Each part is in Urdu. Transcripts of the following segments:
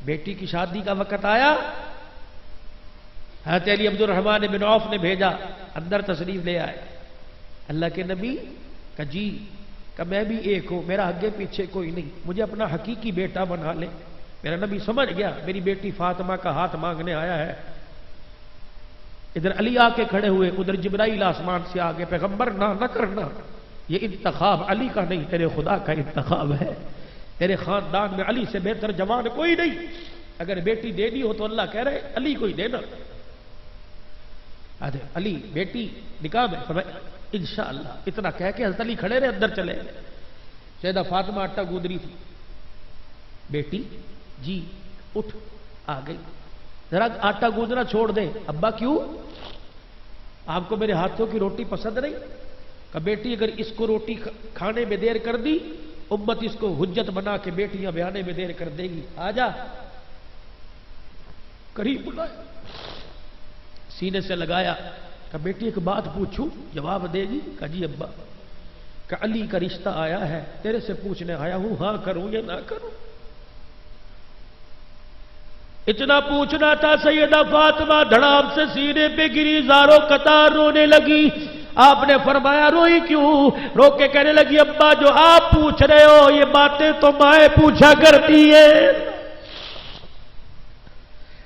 بیٹی کی شادی کا وقت آیا، حضرت علی عبد الرحمن بن عوف نے بھیجا اندر تشریف لے آئے۔ اللہ کے نبی کہ جی کہ میں بھی ایک ہوں، میرا آگے پیچھے کوئی نہیں، مجھے اپنا حقیقی بیٹا بنا لے۔ میرا نبی سمجھ گیا میری بیٹی فاطمہ کا ہاتھ مانگنے آیا ہے۔ ادھر علی آ کے کھڑے ہوئے، ادھر جبرائیل آسمان سے آگے، پیغمبر نہ کرنا، یہ انتخاب علی کا نہیں تیرے خدا کا انتخاب ہے، تیرے خاندان میں علی سے بہتر جوان کوئی نہیں، اگر بیٹی دینی ہو تو اللہ کہہ رہے علی کو ہی دینا۔ علی بیٹی نکاح میں فرمایا انشاءاللہ، اتنا کہہ کے حضرت علی کھڑے رہے، اندر چلے گئے۔ سیدہ فاطمہ آٹا گودری تھی، بیٹی جی اٹھ، آ گئی، ذرا آٹا گوندنا چھوڑ دے۔ ابا کیوں؟ آپ کو میرے ہاتھوں کی روٹی پسند نہیں؟ کہ بیٹی اگر اس کو روٹی کھانے میں دیر کر دی، امت اس کو حجت بنا کے بیٹیاں بیانے میں دیر کر دے گی، آ جا۔ قریب بلایا، سینے سے لگایا، کہ بیٹی ایک بات پوچھوں جواب دے گی؟ کہ جی ابا۔ کہ علی کا رشتہ آیا ہے، تیرے سے پوچھنے آیا ہوں، ہاں کروں یا نہ کروں؟ اتنا پوچھنا تھا، سیدہ فاطمہ دھڑام سے سینے پہ گری، زاروں قطار رونے لگی۔ آپ نے فرمایا روئی کیوں؟ رو کے کہنے لگی ابا جو آپ پوچھ رہے ہو یہ باتیں تو مائیں پوچھا کرتی ہے۔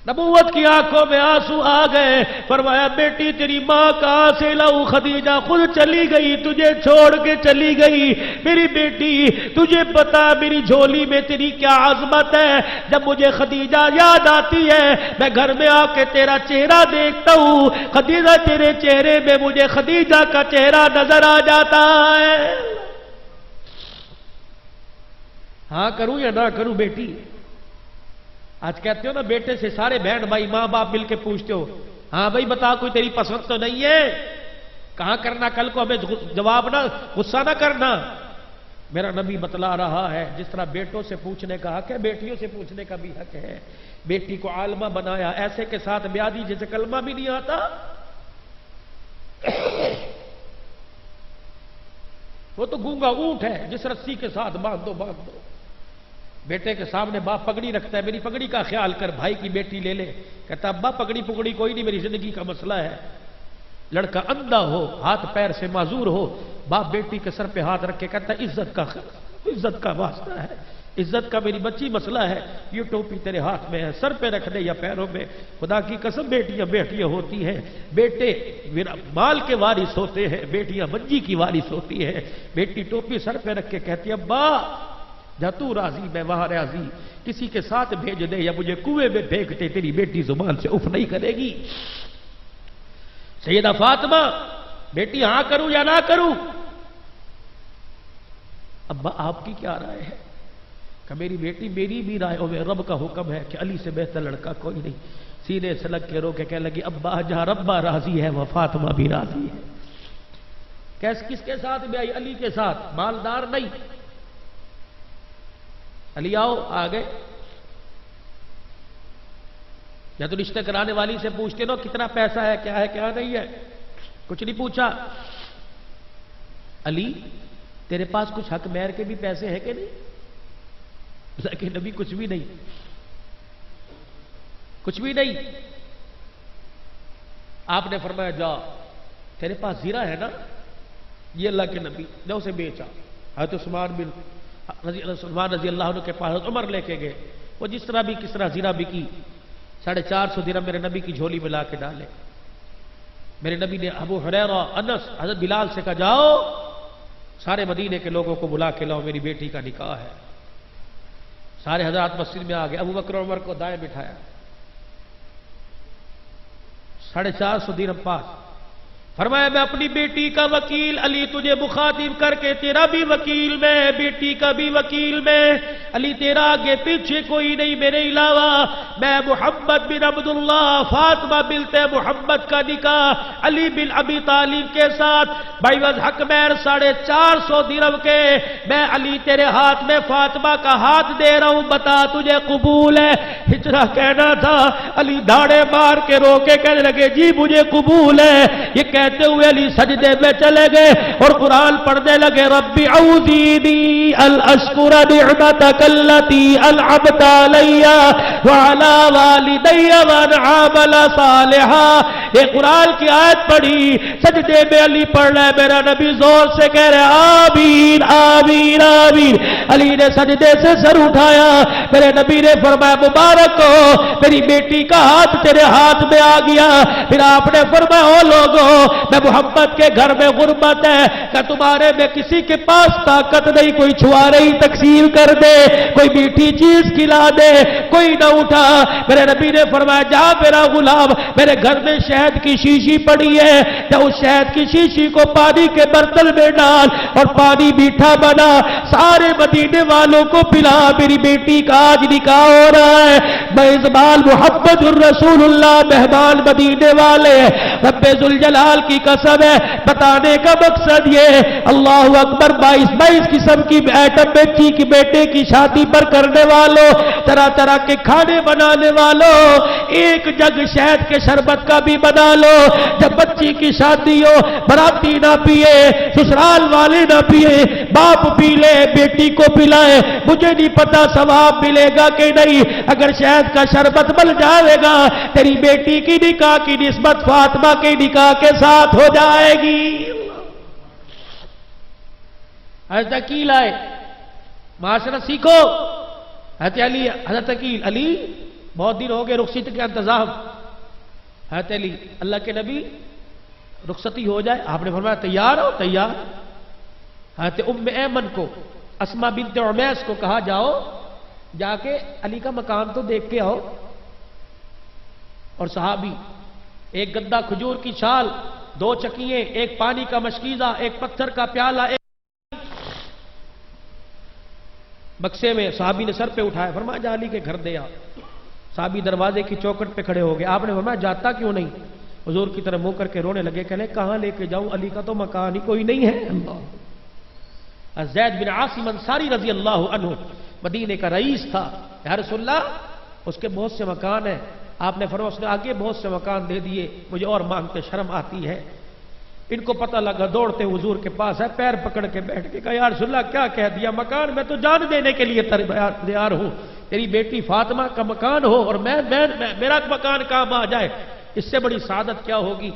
نبوت کی آنکھوں میں آنسو آ گئے، فرمایا بیٹی تیری ماں کہاں سے لاؤں؟ خدیجہ خود چلی گئی، تجھے چھوڑ کے چلی گئی۔ میری بیٹی تجھے پتا میری جھولی میں تیری کیا عظمت ہے، جب مجھے خدیجہ یاد آتی ہے میں گھر میں آ کے تیرا چہرہ دیکھتا ہوں، خدیجہ تیرے چہرے میں مجھے خدیجہ کا چہرہ نظر آ جاتا ہے۔ ہاں کروں یا نہ کروں بیٹی؟ آج کہتے ہو نا بیٹے سے سارے بہن بھائی ماں باپ مل کے پوچھتے ہو، ہاں بھائی بتا کوئی تیری پسند تو نہیں ہے؟ کہاں کرنا کل کو ہمیں جواب نہ، غصہ نہ کرنا۔ میرا نبی بتلا رہا ہے جس طرح بیٹوں سے پوچھنے کا حق ہے بیٹیوں سے پوچھنے کا بھی حق ہے۔ بیٹی کو عالمہ بنایا، ایسے کے ساتھ بیاہ دی جسے کلمہ بھی نہیں آتا۔ وہ تو گونگا اونٹ ہے، جس رسی کے ساتھ باندھ دو باندھ دو۔ بیٹے کے سامنے باپ پگڑی رکھتا ہے، میری پگڑی کا خیال کر، بھائی کی بیٹی لے لے، کہتا ابا پگڑی پگڑی کوئی نہیں، میری زندگی کا مسئلہ ہے۔ لڑکا اندھا ہو، ہاتھ پیر سے معذور ہو، باپ بیٹی کے سر پہ ہاتھ رکھ کے کہتا عزت کا واسطہ ہے، عزت کا میری بچی مسئلہ ہے، یہ ٹوپی تیرے ہاتھ میں ہے، سر پہ رکھ دے یا پیروں میں۔ خدا کی قسم بیٹیاں بیٹیاں ہوتی ہیں، بیٹے مال کے وارث ہوتے ہیں، بیٹیاں منجی کی وارث ہوتی ہیں۔ بیٹی ٹوپی سر پہ رکھ کے کہتی ابا جا تو راضی میں وہاں راضی، کسی کے ساتھ بھیج دے یا مجھے کنویں میں پھینک دے، تیری بیٹی زبان سے اف نہیں کرے گی۔ سیدہ فاطمہ بیٹی ہاں کروں یا نہ کروں؟ ابا آپ کی کیا رائے ہے؟ کہ میری بیٹی میری بھی رائے ہو، رب کا حکم ہے کہ علی سے بہتر لڑکا کوئی نہیں۔ سینے سے لگ کے رو کے کہنے لگی ابا جہاں ربا راضی ہے وہ فاطمہ بھی راضی ہے۔ کس کے ساتھ بھی آئی؟ علی کے ساتھ، مالدار نہیں۔ علی آؤ، آ گئے۔ یا تو رشتہ کرانے والی سے پوچھتے نا کتنا پیسہ ہے کیا نہیں ہے، کچھ نہیں پوچھا۔ علی تیرے پاس کچھ حق مہر کے بھی پیسے ہیں کہ نہیں؟ لیکن نبی کچھ بھی نہیں، کچھ بھی نہیں۔ آپ نے فرمایا جا تیرے پاس زیرہ ہے نا، یہ اللہ کے نبی نے اسے بیچا۔ حضرت عثمان رضی اللہ عنہ کے پاس عمر لے کے گئے، وہ جس طرح بھی کس طرح زیرہ بکی، 450 درہم میرے نبی کی جھولی میں لا کے ڈالے۔ میرے نبی نے ابو ہریرہ، انس، حضرت بلال سے کہا جاؤ سارے مدینے کے لوگوں کو بلا کے لاؤ، میری بیٹی کا نکاح ہے۔ سارے حضرات مسجد میں آ گئے، ابو بکر عمر کو دائیں بٹھایا، 450 درہم پاس۔ فرمایا میں اپنی بیٹی کا وکیل، علی تجھے مخاطب کر کے تیرا بھی وکیل میں، بیٹی کا بھی وکیل میں، علی تیرا آگے پیچھے کوئی نہیں میرے علاوہ، میں محمد بن عبداللہ، فاطمہ بنت محمد کا نکاح علی بن ابی طالب کے ساتھ بعوض حق مہر 450 درہم کے میں علی تیرے ہاتھ میں فاطمہ کا ہاتھ دے رہا ہوں، بتا تجھے قبول ہے؟ اتنا کہنا تھا، علی دھاڑے مار کے رو کے کہنے لگے جی مجھے قبول ہے۔ یہ کہتے ہوئے علی سجدے میں چلے گئے اور قرآن پڑھنے لگے ربی اعوذنی ان اشکر نعمتک التی انعمت علی وعلی والدی وان عامل صالحا. یہ قرآن کی آیت پڑھی, سجدے میں علی پڑھ رہا ہے, میرا نبی زور سے کہہ رہے آمین آمین آمین. علی نے سجدے سے سر اٹھایا, میرے نبی نے فرمایا مبارک ہو میری بیٹی کا ہاتھ تیرے ہاتھ میں آ گیا. پھر آپ نے فرمایا او لوگوں, میں محمد کے گھر میں غربت ہے کہ تمہارے میں کسی کے پاس طاقت نہیں, کوئی چھوارے ہی تقسیم کر دے, کوئی میٹھی چیز کھلا دے, کوئی نہ اٹھا. میرے نبی نے فرمایا جا میرا غلام, میرے گھر میں شہد کی شیشی پڑی ہے, جا اس شہد کی شیشی کو پانی کے برتن میں ڈال اور پانی میٹھا بنا, سارے مدینے والوں کو پلا, میری بیٹی کا آج نکاح ہو رہا ہے. میزبان محمد الرسول اللہ, مہمان مدینے والے. رب ذوالجلال کی قسم ہے, بتانے کا مقصد یہ اللہ اکبر, 22 قسم کی ایٹم بچی کی بیٹے کی شادی پر کرنے والوں, طرح طرح کے کھانے بنانے والوں, ایک جگ شہد کے شربت کا بھی بنا لو. جب بچی کی شادی ہو براتی نہ پیے, سسرال والے نہ پیے, باپ پی لے بیٹی کو پلائے. مجھے نہیں پتا ثواب ملے گا کہ نہیں, اگر شہد کا شربت بن جائے گا تیری بیٹی کی نکاح کی نسبت فاطمہ کے نکاح کے ساتھ ہو جائے گی. حضرت عقیل آئے, معاشرہ سیکھو. حضرت علی, حضرت عقیل علی بہت دن ہو گئے رخصتی کا انتظام. حضرت علی اللہ کے نبی رخصتی ہو جائے, آپ نے فرمایا تیار ہو؟ تیار. حضرت ام ایمن کو, اسما بنت عمیس کو کہا جاؤ جا کے علی کا مکان تو دیکھ کے آؤ. اور صحابی, ایک گدا کھجور کی چھال, 2 چکیے, ایک پانی کا مشکیزہ, ایک پتھر کا پیالہ, ایک بکسے میں صحابی نے سر پہ اٹھایا, فرمایا جا علی کے گھر دے آ. صحابی دروازے کی چوکٹ پہ کھڑے ہو گئے. آپ نے فرمایا جاتا کیوں نہیں؟ حضور کی طرف منہ کر کے رونے لگے, کہنے کہاں لے کے جاؤں, علی کا تو مکان ہی کوئی نہیں ہے. زید بن عاصم انصاری رضی اللہ عنہ مدینے کا رئیس تھا. یا رسول اللہ اس کے بہت سے مکان ہیں. آپ نے فرمایا, اس نے آگے بہت سے مکان دے دیے, مجھے اور مانگتے شرم آتی ہے. ان کو پتہ لگا, دوڑتے حضور کے پاس ہے, پیر پکڑ کے بیٹھ کے کہا یا رسول اللہ کیا کہہ دیا, مکان میں تو جان دینے کے لیے تیار ہوں, تیری بیٹی فاطمہ کا مکان ہو اور میرا مکان کام آ جائے, اس سے بڑی سعادت کیا ہوگی.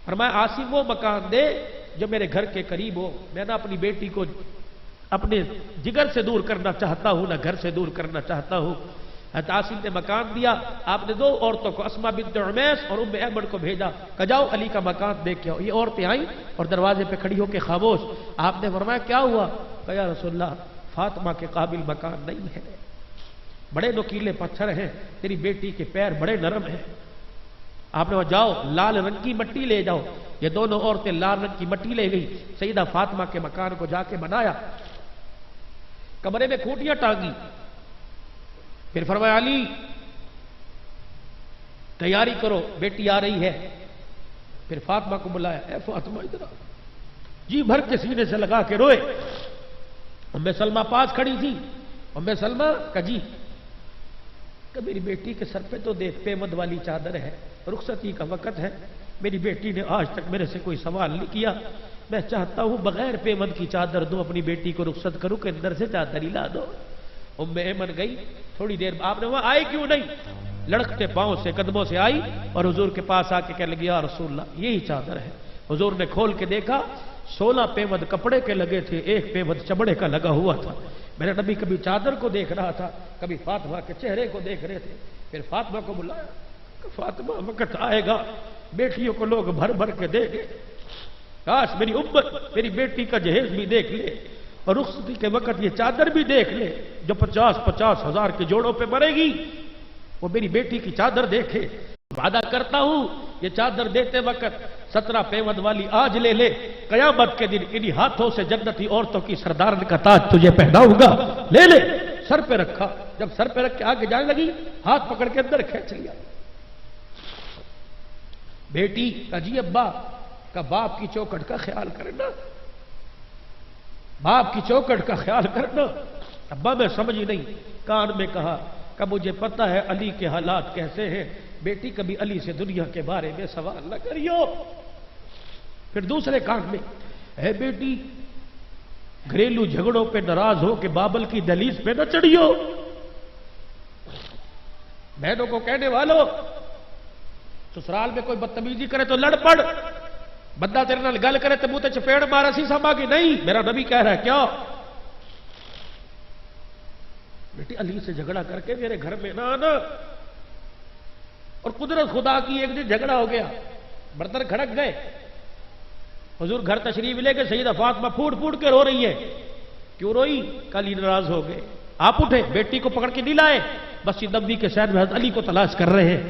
فرمایا عاصم وہ مکان دے جو میرے گھر کے قریب ہو, میں نہ اپنی بیٹی کو اپنے جگر سے دور کرنا چاہتا ہوں نہ گھر سے دور کرنا چاہتا ہوں. حضرت عاصم نے مکان دیا. آپ نے 2 عورتوں کو, اسما بنت عمیس اور ام ایمن کو بھیجا کہ جاؤ علی کا مکان دیکھ کے آؤ. یہ عورتیں آئیں اور دروازے پہ کھڑی ہو کے خاموش. آپ نے فرمایا کیا ہوا؟ کہ یا رسول اللہ فاطمہ کے قابل مکان نہیں ہے, بڑے نوکیلے پتھر ہیں, تیری بیٹی کے پیر بڑے نرم ہیں. آپ نے جاؤ لال رنگ کی مٹی لے جاؤ. یہ دونوں عورتیں لال رنگ کی مٹی لے گئی, سیدہ فاطمہ کے مکان کو جا کے بنایا, کمرے میں کھوٹیاں ٹانگی. پھر فرمایا علی تیاری کرو, بیٹی آ رہی ہے. پھر فاطمہ کو بلایا, اے فاطمہ ادھر آ. جی بھر کے سینے سے لگا کے روئے. ام سلمہ پاس کھڑی تھی. ام سلمہ کا جی کہ میری بیٹی کے سر پہ تو دیکھ پیمد والی چادر ہے, رخصتی کا وقت ہے, میری بیٹی نے آج تک میرے سے کوئی سوال نہیں کیا, میں چاہتا ہوں بغیر پیمد کی چادر دو, اپنی بیٹی کو رخصت کروں کہ اندر سے چادر ہی لا دو. ام ایمن گئی. تھوڑی دیر آپ نے وہاں آئی کیوں نہیں, لڑکتے پاؤں سے قدموں سے آئی اور حضور کے پاس آ کے کہنے لگی یا رسول اللہ یہی چادر ہے. حضور نے کھول کے دیکھا, 16 پیمد کپڑے کے لگے تھے, 1 پیمد چمڑے کا لگا ہوا تھا. میرے نبی کبھی چادر کو دیکھ رہا تھا, کبھی فاطمہ کے چہرے کو دیکھ رہے تھے. پھر فاطمہ کو بلایا کہ فاطمہ وقت آئے گا بیٹیوں کو لوگ بھر بھر کے دے گے, کاش میری امت میری بیٹی کا جہیز بھی دیکھ لے اور رخصتی کے وقت یہ چادر بھی دیکھ لے جو 50 ہزار کے جوڑوں پہ مرے گی, وہ میری بیٹی کی چادر دیکھے. وعدہ کرتا ہوں یہ چادر دیتے وقت 17 پیمد والی آج لے لے, قیامت کے دن انہی ہاتھوں سے جنتی عورتوں کی سردارن کا تاج تجھے پہناؤں گا, لے لے. سر پہ رکھا, جب سر پہ رکھ کے آگے جانے لگی, ہاتھ پکڑ کے اندر کھینچ لیا. بیٹی کا جی ابا کا باپ کی چوکٹ کا خیال کرنا, باپ کی چوکٹ کا خیال کرنا. ابا میں سمجھی نہیں. کان میں کہا کہ مجھے پتا ہے علی کے حالات کیسے ہیں, بیٹی کبھی علی سے دنیا کے بارے میں سوال نہ کریو. پھر دوسرے کان میں، اے بیٹی گھریلو جھگڑوں پہ ناراض ہو کہ بابل کی دہلیز پہ نہ چڑھیو، بہنوں کو کہنے والوں سسرال میں کوئی بدتمیزی کرے تو لڑ پڑ، بندہ تیرے نال گل کرے تو منہ تے چپیڑ مارا سی سما کہ نہیں، میرا نبی کہہ رہا ہے کیا؟ بیٹی علی سے جھگڑا کر کے میرے گھر میں نہ آنا۔ اور قدرت خدا کی ایک دن جھگڑا ہو گیا، برتن کھڑک گئے، حضور گھر تشریف لے کے سیدہ فاطمہ پھوٹ پھوٹ کے رو رہی ہے۔ کیوں روئی؟ کل ہی ناراض ہو گئے۔ آپ اٹھے، بیٹی کو پکڑ کے نہیں لائے، مسجد نبوی کے شہر میں حضرت علی کو تلاش کر رہے ہیں۔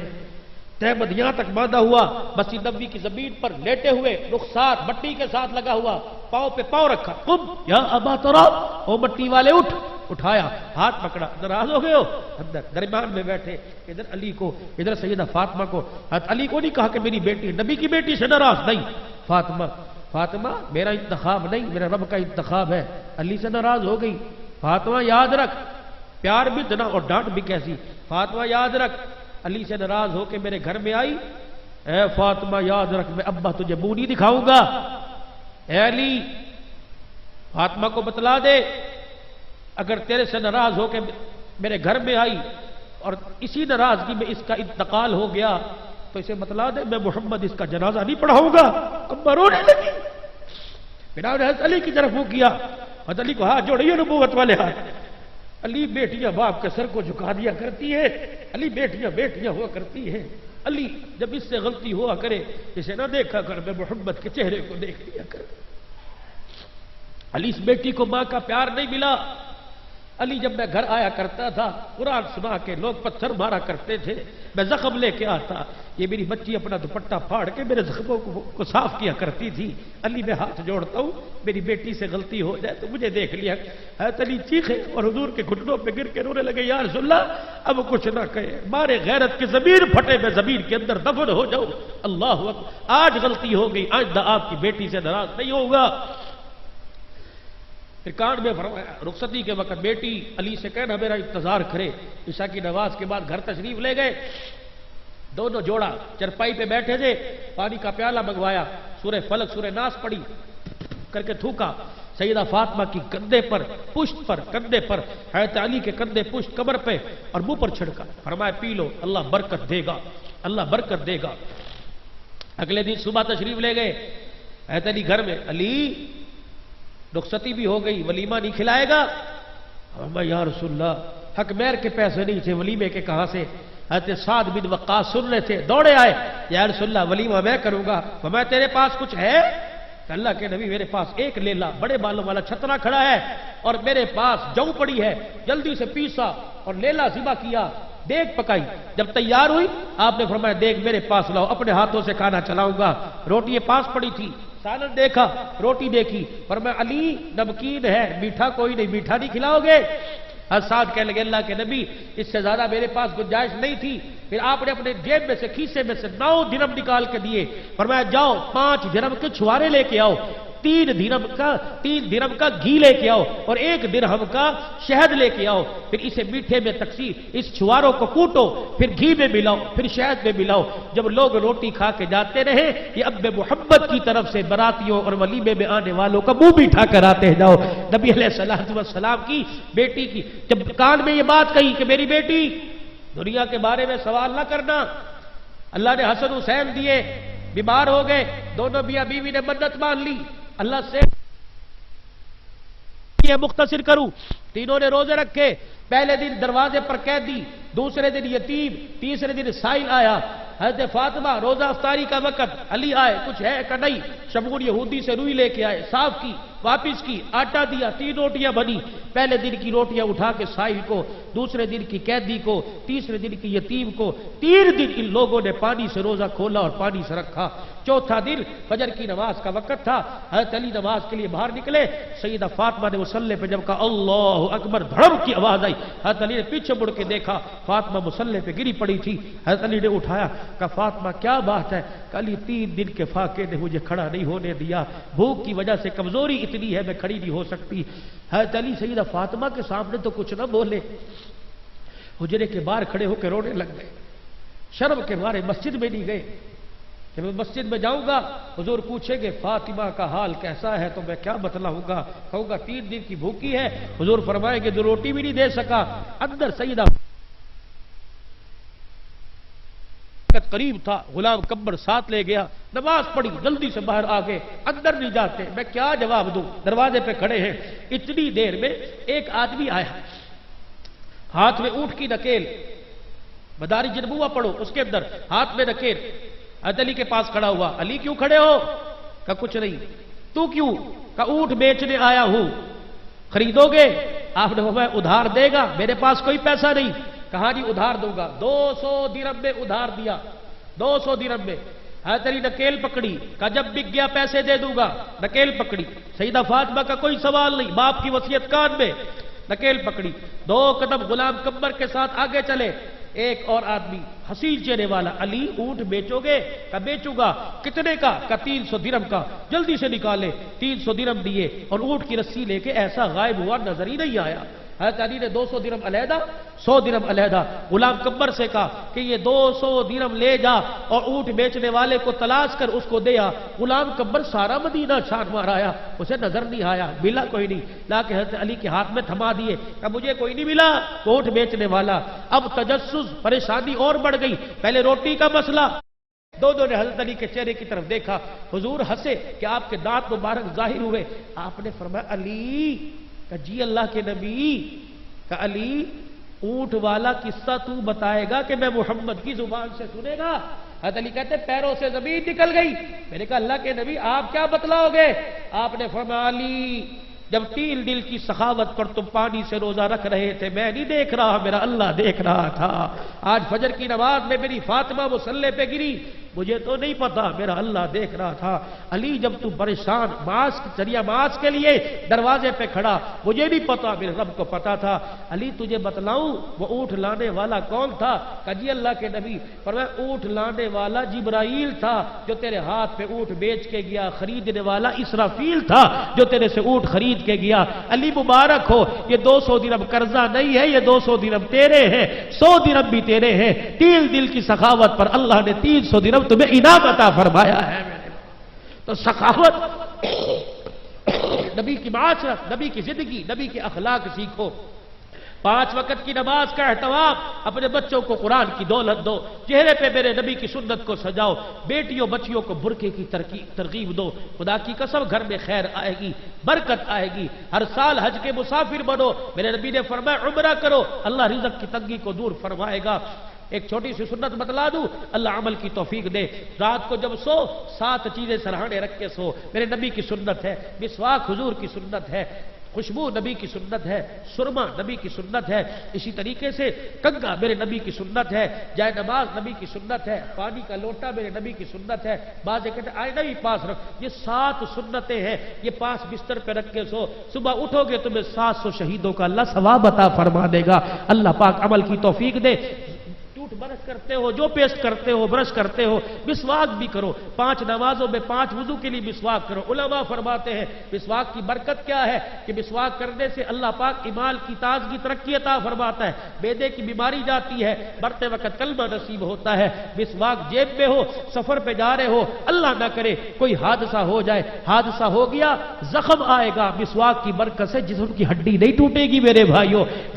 تہمد یہاں تک باندھا ہوا، مسجد نبوی کی زمین پر لیٹے ہوئے، رخسار مٹی کے ساتھ لگا ہوا، پاؤں پہ پاؤں رکھا، قم یا ابا تراب، او مٹی والے اٹھ، اٹھایا، ہاتھ پکڑا، ناراض ہو گئے ہو؟ اندر درمیان میں بیٹھے، ادھر علی کو، ادھر سیدہ فاطمہ کو۔ حضرت علی کو نہیں کہا کہ میری بیٹی، نبی کی بیٹی سے ناراض نہیں، فاطمہ فاطمہ میرا انتخاب نہیں، میرا رب کا انتخاب ہے، علی سے ناراض ہو گئی۔ فاطمہ یاد رکھ، پیار بھی اتنا اور ڈانٹ بھی کیسی، فاطمہ یاد رکھ علی سے ناراض ہو کے میرے گھر میں آئی، اے فاطمہ یاد رکھ میں ابا تجھے منہ نہیں دکھاؤں گا۔ اے علی فاطمہ کو بتلا دے اگر تیرے سے ناراض ہو کے میرے گھر میں آئی اور اسی ناراضگی میں اس کا انتقال ہو گیا تو اسے بتلا دے میں محمد اس کا جنازہ نہیں پڑھاؤں گا۔ ابا رونے لگی، پھر آپ نے حضرت علی کی طرف منہ کیا، حضرت علی کو ہاتھ جوڑیے نبوت والے ہاتھ۔ علی بیٹیاں باپ کے سر کو جھکا دیا کرتی ہے، علی بیٹیاں بیٹیاں ہوا کرتی ہے، علی جب اس سے غلطی ہوا کرے اسے نہ دیکھا کر، میں محمد کے چہرے کو دیکھ لیا کر۔ علی اس بیٹی کو ماں کا پیار نہیں ملا۔ علی جب میں گھر آیا کرتا تھا قرآن سنا کے لوگ پتھر مارا کرتے تھے، میں زخم لے کے آتا، یہ میری بچی اپنا دوپٹہ پھاڑ کے میرے زخموں کو صاف کیا کرتی تھی۔ علی میں ہاتھ جوڑتا ہوں میری بیٹی سے غلطی ہو جائے تو مجھے دیکھ لیا۔ حضرت علی چیخے اور حضور کے گھٹنوں پہ گر کے رونے لگے، یا رسول اللہ اب کچھ نہ کہے، مارے غیرت کی زمین پھٹے میں زمین کے اندر دفن ہو جاؤں۔ اللہ اکبر، آج غلطی ہو گئی، آئندہ آپ کی بیٹی سے ناراض نہیں ہوگا۔ پھر کان میں فرمایا رخصتی کے وقت بیٹی علی سے کہنا میرا انتظار کرے۔ عشاء کی نماز کے بعد گھر تشریف لے گئے، دونوں جوڑا چرپائی پہ بیٹھے تھے، پانی کا پیالہ منگوایا، سورہ فلق سورہ ناس پڑھی کر کے تھوکا، سیدہ فاطمہ کی کندھے پر، پشت پر، کندھے پر، حضرت علی کے کندھے پشت کمر پہ اور منہ پر چھڑکا، فرمایا پی لو اللہ برکت دے گا، اللہ برکت دے گا۔ اگلے دن صبح تشریف لے گئے حضرت علی گھر میں، علی رخصتی بھی ہو گئی، ولیمہ نہیں کھلائے گا؟ یا رسول اللہ حق مہر کے پیسے نہیں تھے، ولیمے کے کہاں سے؟ حضرت سعد بن وقاص سن رہے تھے، دوڑے آئے، یا رسول اللہ ولیمہ میں کروں گا۔ فرمایا تیرے پاس کچھ ہے؟ کہ اللہ کے نبی میرے پاس ایک لیلا بڑے بالوں والا چھترا کھڑا ہے اور میرے پاس جو پڑی ہے، جلدی سے پیسا اور لیلا ذبح کیا، دیگ پکائی، جب تیار ہوئی آپ نے فرمایا دیگ میرے پاس لاؤ، اپنے ہاتھوں سے کھانا چلاؤں گا۔ روٹی پاس پڑی تھی، سالن دیکھا، روٹی دیکھی، فرمایا علی نمکین ہے، میٹھا کوئی نہیں، میٹھا نہیں کھلاؤ گے؟ سعد کہنے لگے اللہ کے نبی اس سے زیادہ میرے پاس گنجائش نہیں تھی۔ پھر آپ نے اپنے جیب میں سے کھیسے میں سے 9 درہم نکال کے دیے، فرمایا جاؤ 5 درہم کے چھوارے لے کے آؤ، 3 درہم کا گھی لے کے آؤ اور 1 درہم کا شہد لے کے آؤ، پھر اسے میٹھے میں تقسیم، اس چھواروں کو کوٹو، پھر گھی میں ملاؤ، پھر شہد میں ملاؤ۔ جب لوگ روٹی کھا کے جاتے رہے، یہ اب محمد کی طرف سے براتیوں اور ولیمے میں آنے والوں کا منہ بھی اٹھا کر آتے جاؤ۔ نبی علیہ السلام کی بیٹی کی جب کان میں یہ بات کہی کہ میری بیٹی دنیا کے بارے میں سوال نہ کرنا، اللہ نے حسن حسین دیے، بیمار ہو گئے، دونوں میاں بیوی نے منت مان لی اللہ سے یہ مختصر کروں، تینوں نے روزے رکھے، پہلے دن دروازے پر قیدی، دوسرے دن یتیم، تیسرے دن سائل آیا، حضرت فاطمہ روزہ افطاری کا وقت، علی آئے کچھ ہے کہ نہیں، شمعون یہودی سے روئی لے کے آئے، صاف کی، واپس کی، آٹا دیا، 3 روٹیاں بنی، پہلے دن کی روٹیاں اٹھا کے سائل کو، دوسرے دن کی قیدی کو، تیسرے دن کی یتیم کو، 3 دن ان لوگوں نے پانی سے روزہ کھولا اور پانی سے رکھا۔ چوتھا دن فجر کی نماز کا وقت تھا، حضرت علی نماز کے لیے باہر نکلے، سیدہ فاطمہ نے مصلی پہ جب کہا اللہ اکبر، دھڑم کی آواز آئی، حضرت علی نے پیچھے مڑ کے دیکھا، فاطمہ مصلی پہ گری پڑی تھی، حضرت علی نے اٹھایا، کہا فاطمہ کیا بات ہے؟ کہ علی 3 دن کے فاقے نے مجھے کھڑا نہیں ہونے دیا، بھوک کی وجہ سے کمزوری اتنی ہے میں کھڑی نہیں ہو سکتی۔ حضرت علی سیدہ فاطمہ کے سامنے تو کچھ نہ بولے، حجرے کے باہر کھڑے ہو کے رونے لگ گئے، شرم کے مارے مسجد میں نہیں گئے۔ کہ میں مسجد میں جاؤں گا، حضور پوچھیں گے فاطمہ کا حال کیسا ہے، تو میں کیا بتلاؤں گا؟ کہوں گا 3 دن کی بھوکی ہے۔ حضور فرمائیں گے جو روٹی بھی نہیں دے سکا، اندر سیدہ قریب تھا، غلام کمبر ساتھ لے گیا، نماز پڑھی، جلدی سے باہر آ گئے، اندر نہیں جاتے، میں کیا جواب دوں؟ دروازے پہ کھڑے ہیں، اتنی دیر میں ایک آدمی آیا، ہاتھ میں اونٹ کی نکیل، مدارج النبوہ پڑھو، اس کے اندر ہاتھ میں نکیل، حضرت علی کے پاس کھڑا ہوا۔ علی کیوں کھڑے ہو؟ کہا کچھ نہیں۔ تو کیوں؟ کہا اونٹ بیچنے آیا ہوں، خریدو گے؟ آپ نے فرمایا ادھار دے گا؟ میرے پاس کوئی پیسہ نہیں۔ کہا جی ادھار دوں گا۔ 200 درہم میں ادھار دیا، 200 درہم میں۔ حضرت علی نکیل پکڑی، کہا جب بک گیا پیسے دے دوں گا، نکیل پکڑی۔ سیدہ فاطمہ کا کوئی سوال نہیں، باپ کی وصیت کان میں، نکیل پکڑی، 2 قدم غلام کمبر کے ساتھ آگے چلے۔ ایک اور آدمی حسین چہرے والا، علی اونٹ بیچو گے؟ کہا بیچوں گا۔ کتنے کا؟ کہا 300 درہم کا۔ جلدی سے نکالے، 300 درہم دیے اور اونٹ کی رسی لے کے ایسا غائب ہوا، نظر ہی نہیں آیا۔ حضرت علی نے 200 درہم علیحدہ، 100 درہم علیحدہ، غلام کمبر سے کہا کہ یہ 200 درہم لے جا اور اونٹ بیچنے والے کو تلاش کر اس کو دے آ۔ غلام کمبر سارا مدینہ چھان مار آیا، اسے نظر نہیں آیا، ملا کوئی نہیں، لا کے حضرت علی کے ہاتھ میں تھما دیے، کہ مجھے کوئی نہیں ملا، اونٹ بیچنے والا۔ اب تجسس، پریشانی اور بڑھ گئی، پہلے روٹی کا مسئلہ۔ دونوں نے حضرت علی کے چہرے کی طرف دیکھا، حضور ہنسے کہ آپ کے دانت مبارک ظاہر ہوئے۔ آپ نے فرمایا علی، کہ جی اللہ کے نبی، کہ علی اونٹ والا قصہ تو بتائے گا کہ میں محمد کی زبان سے سنے گا؟ حضرت علی کہتے پیروں سے زمین نکل گئی۔ میں نے کہا اللہ کے نبی آپ کیا بتلاؤ گے؟ آپ نے فرمایا علی، جب 3 دل کی سخاوت پر تم پانی سے روزہ رکھ رہے تھے، میں نہیں دیکھ رہا، میرا اللہ دیکھ رہا تھا۔ آج فجر کی نماز میں میری فاطمہ مصلی پہ گری، مجھے تو نہیں پتا، میرا اللہ دیکھ رہا تھا۔ علی جب تو پریشان ماسک کے لیے دروازے پہ کھڑا، مجھے نہیں پتا، میرے رب کو پتا تھا۔ علی تجھے بتلاؤں وہ اونٹ لانے والا کون تھا؟ کہ جی اللہ کے نبی۔ فرمایا اونٹ لانے والا جبرائیل تھا جو تیرے ہاتھ پہ اونٹ بیچ کے گیا، خریدنے والا اسرافیل تھا جو تیرے سے اونٹ خرید کے گیا۔ علی مبارک ہو، یہ 200 درہم قرضہ نہیں ہے، یہ 200 درہم تیرے ہیں، 100 درہم بھی تیرے ہیں۔ 3 دل کی سخاوت پر اللہ نے 300 درہم تمہیں انعام عطا فرمایا ہے۔ تو سخاوت، نبی کی معاشرت، نبی کی زندگی، نبی کے اخلاق سیکھو۔ 5 وقت کی نماز کا اہتمام، اپنے بچوں کو قرآن کی دولت دو، چہرے پہ میرے نبی کی سنت کو سجاؤ، بیٹیوں بچیوں کو برقعے کی ترغیب دو۔ خدا کی قسم گھر میں خیر آئے گی، برکت آئے گی۔ ہر سال حج کے مسافر بنو، میرے نبی نے فرمایا عمرہ کرو، اللہ رزق کی تنگی کو دور فرمائے گا۔ ایک چھوٹی سی سنت بتلا دوں، اللہ عمل کی توفیق دے۔ رات کو جب سو 7 چیزیں سرہانے رکھ کے سو، میرے نبی کی سنت ہے۔ مسواک حضور کی سنت ہے، خوشبو نبی کی سنت ہے، سرما نبی کی سنت ہے، اسی طریقے سے کنگا میرے نبی کی سنت ہے، جائے نماز نبی کی سنت ہے، پانی کا لوٹا میرے نبی کی سنت ہے، بعض کہتے ہیں آئینہ بھی پاس رکھ۔ یہ 7 سنتیں ہیں، یہ پاس بستر پہ رکھ کے سو، صبح اٹھو گے تمہیں 700 شہیدوں کا اللہ ثواب عطا فرما دے گا۔ اللہ پاک عمل کی توفیق دے۔ برش کرتے ہو، جو پیسٹ کرتے ہو، برش کرتے ہو، مسواک بھی کرو۔ 5 نمازوں میں 5 وضو کے لیے مسواک کرو۔ علماء فرماتے ہیں مسواک کی برکت کیا ہے کہ مسواک کرنے سے اللہ پاک ایمان کی تازگی ترقی عطا فرماتا ہے، معدے کی بیماری جاتی ہے، مرتے وقت کلمہ نصیب ہوتا ہے۔ مسواک جیب میں ہو، سفر پہ جا رہے ہو، اللہ نہ کرے کوئی حادثہ ہو جائے، حادثہ ہو گیا زخم آئے گا، مسواک کی برکت سے جسم کی ہڈی نہیں ٹوٹے گی میرے بھائیوں۔